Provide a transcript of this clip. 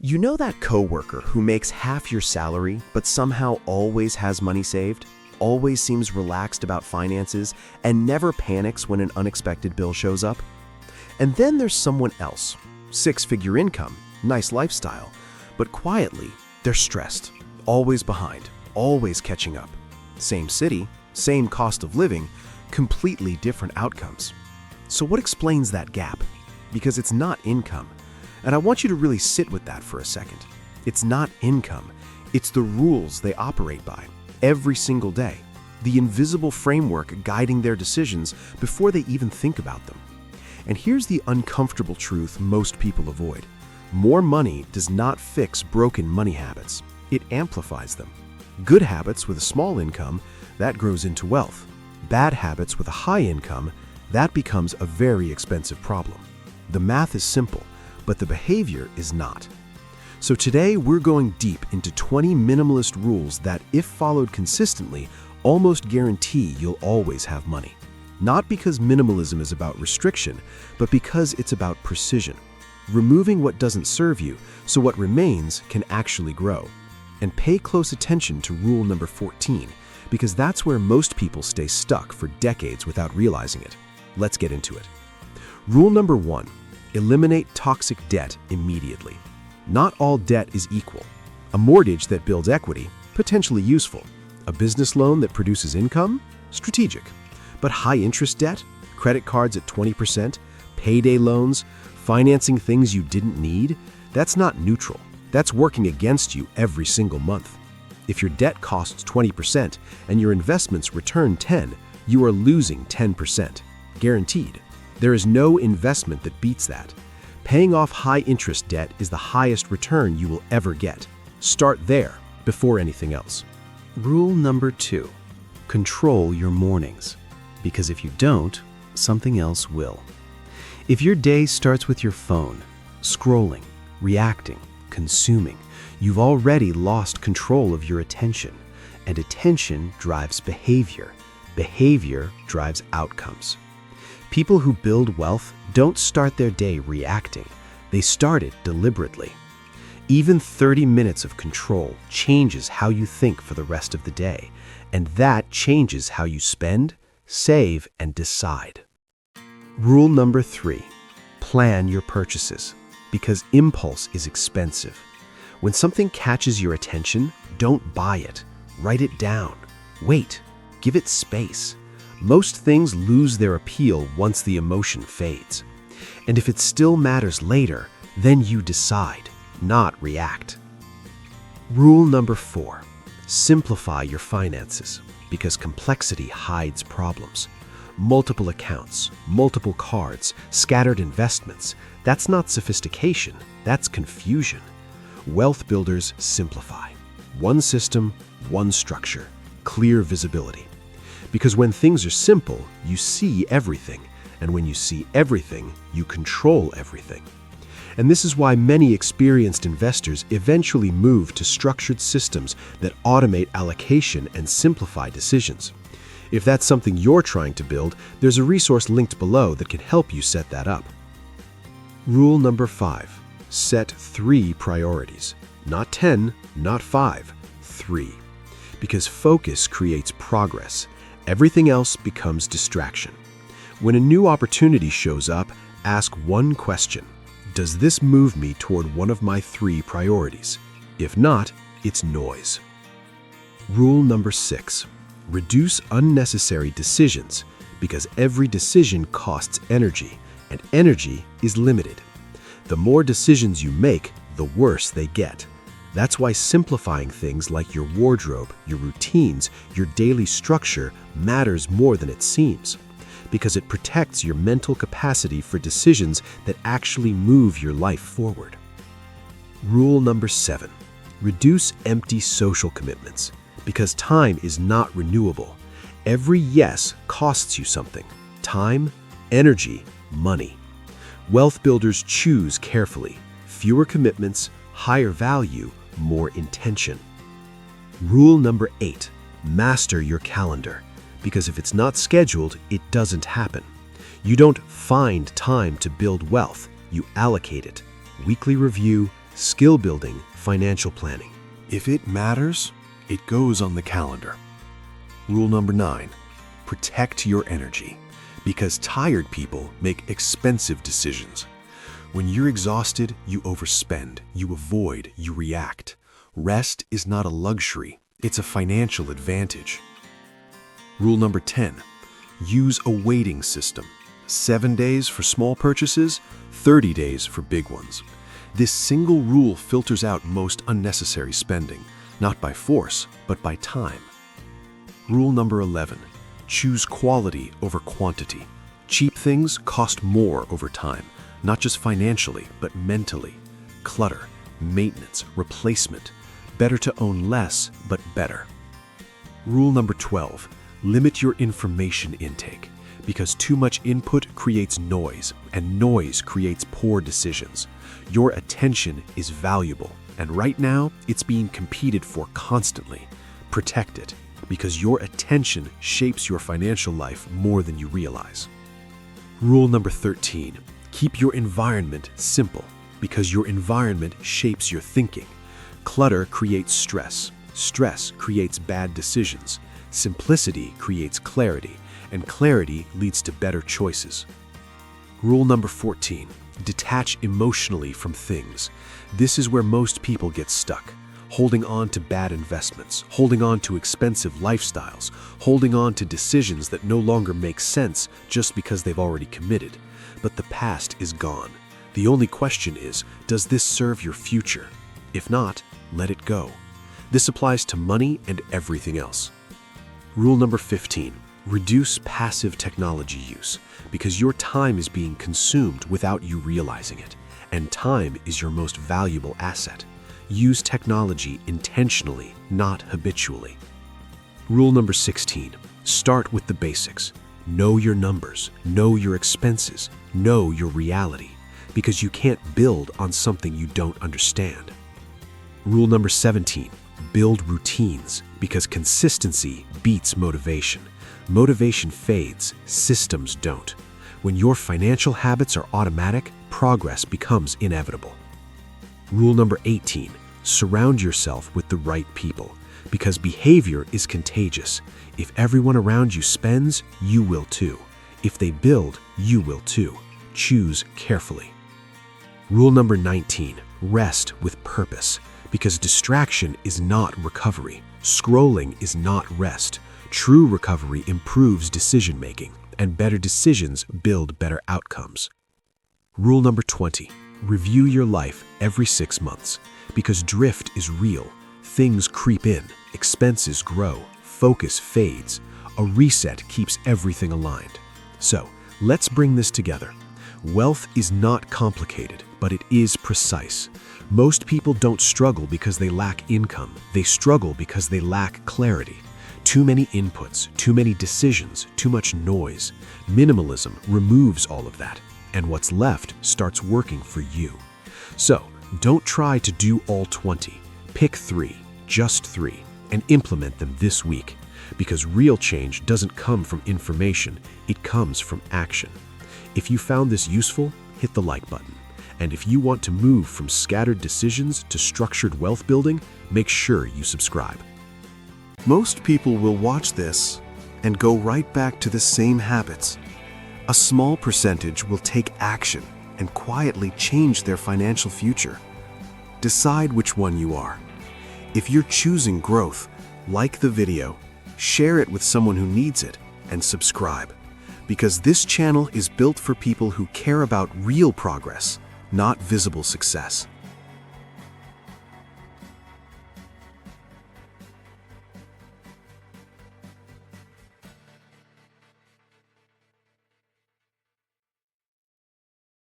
You know that coworker who makes half your salary but somehow always has money saved, always seems relaxed about finances, and never panics when an unexpected bill shows up? And then there's someone else, six-figure income, nice lifestyle, but quietly, they're stressed, always behind, always catching up. Same city, same cost of living, completely different outcomes. So what explains that gap? Because it's not income. And I want you to really sit with that for a second. It's not income. It's the rules they operate by every single day, the invisible framework guiding their decisions before they even think about them. And here's the uncomfortable truth most people avoid. More money does not fix broken money habits. It amplifies them. Good habits with a small income, that grows into wealth. Bad habits with a high income, that becomes a very expensive problem. The math is simple, but the behavior is not. So today we're going deep into 20 minimalist rules that, if followed consistently, almost guarantee you'll always have money. Not because minimalism is about restriction, but because it's about precision. Removing what doesn't serve you so what remains can actually grow. And pay close attention to rule number 14, because that's where most people stay stuck for decades without realizing it. Let's get into it. Rule number 1. Eliminate toxic debt immediately. Not all debt is equal. A mortgage that builds equity, potentially useful. A business loan that produces income, strategic. But high-interest debt, credit cards at 20%, payday loans, financing things you didn't need, that's not neutral. That's working against you every single month. If your debt costs 20% and your investments return 10%, you are losing 10%. Guaranteed. There is no investment that beats that. Paying off high-interest debt is the highest return you will ever get. Start there before anything else. Rule number 2. Control your mornings. Because if you don't, something else will. If your day starts with your phone, scrolling, reacting, consuming, you've already lost control of your attention. And attention drives behavior. Behavior drives outcomes. People who build wealth don't start their day reacting. They start it deliberately. Even 30 minutes of control changes how you think for the rest of the day, and that changes how you spend, save, and decide. Rule number 3. Plan your purchases, because impulse is expensive. When something catches your attention, don't buy it. Write it down. Wait. Give it space. Most things lose their appeal once the emotion fades. And if it still matters later, then you decide, not react. Rule number 4. Simplify your finances, because complexity hides problems. Multiple accounts, multiple cards, scattered investments, that's not sophistication, that's confusion. Wealth builders simplify. One system, one structure, clear visibility. Because when things are simple, you see everything, and when you see everything, you control everything. And this is why many experienced investors eventually move to structured systems that automate allocation and simplify decisions. If that's something you're trying to build, there's a resource linked below that can help you set that up. Rule number 5. Set 3 priorities. Not 10, not 5, 3. Because focus creates progress. Everything else becomes distraction. When a new opportunity shows up, ask one question. Does this move me toward one of my 3 priorities? If not, it's noise. Rule number 6. Reduce unnecessary decisions, because every decision costs energy, and energy is limited. The more decisions you make, the worse they get. That's why simplifying things like your wardrobe, your routines, your daily structure matters more than it seems, because it protects your mental capacity for decisions that actually move your life forward. Rule number 7. Reduce empty social commitments, because time is not renewable. Every yes costs you something: time, energy, money. Wealth builders choose carefully. Fewer commitments, higher value, more intention. Rule number 8. Master your calendar, because if it's not scheduled, it doesn't happen. You don't find time to build wealth, you allocate it. Weekly review, skill building, financial planning. If it matters, it goes on the calendar. Rule number 9, protect your energy, because tired people make expensive decisions. When you're exhausted, you overspend, you avoid, you react. Rest is not a luxury, it's a financial advantage. Rule number 10, use a weighting system. 7 days for small purchases, 30 days for big ones. This single rule filters out most unnecessary spending, not by force, but by time. Rule number 11, choose quality over quantity. Cheap things cost more over time, not just financially, but mentally. Clutter, maintenance, replacement. Better to own less, but better. Rule number 12, limit your information intake, because too much input creates noise, and noise creates poor decisions. Your attention is valuable, and right now, it's being competed for constantly. Protect it, because your attention shapes your financial life more than you realize. Rule number 13, keep your environment simple, because your environment shapes your thinking. Clutter creates stress. Stress creates bad decisions. Simplicity creates clarity, and clarity leads to better choices. Rule number 14, detach emotionally from things. This is where most people get stuck. Holding on to bad investments, holding on to expensive lifestyles, holding on to decisions that no longer make sense just because they've already committed. But the past is gone. The only question is, does this serve your future? If not, let it go. This applies to money and everything else. Rule number 15, reduce passive technology use, because your time is being consumed without you realizing it, and time is your most valuable asset. Use technology intentionally, not habitually. Rule number 16, start with the basics. Know your numbers, know your expenses, know your reality, because you can't build on something you don't understand. Rule number 17, build routines, because consistency beats motivation. Motivation fades, systems don't. When your financial habits are automatic, progress becomes inevitable. Rule number 18, surround yourself with the right people, because behavior is contagious. If everyone around you spends, you will too. If they build, you will too. Choose carefully. Rule number 19, rest with purpose, because distraction is not recovery. Scrolling is not rest. True recovery improves decision-making, and better decisions build better outcomes. Rule number 20, review your life every 6 months, because drift is real. Things creep in, expenses grow, focus fades. A reset keeps everything aligned. So, let's bring this together. Wealth is not complicated, but it is precise. Most people don't struggle because they lack income. They struggle because they lack clarity. Too many inputs, too many decisions, too much noise. Minimalism removes all of that, and what's left starts working for you. So, don't try to do all 20. Pick 3, just 3, and implement them this week, because real change doesn't come from information, it comes from action. If you found this useful, hit the like button. And if you want to move from scattered decisions to structured wealth building, make sure you subscribe. Most people will watch this and go right back to the same habits. A small percentage will take action and quietly change their financial future. Decide which one you are. If you're choosing growth, like the video, share it with someone who needs it, and subscribe. Because this channel is built for people who care about real progress, not visible success.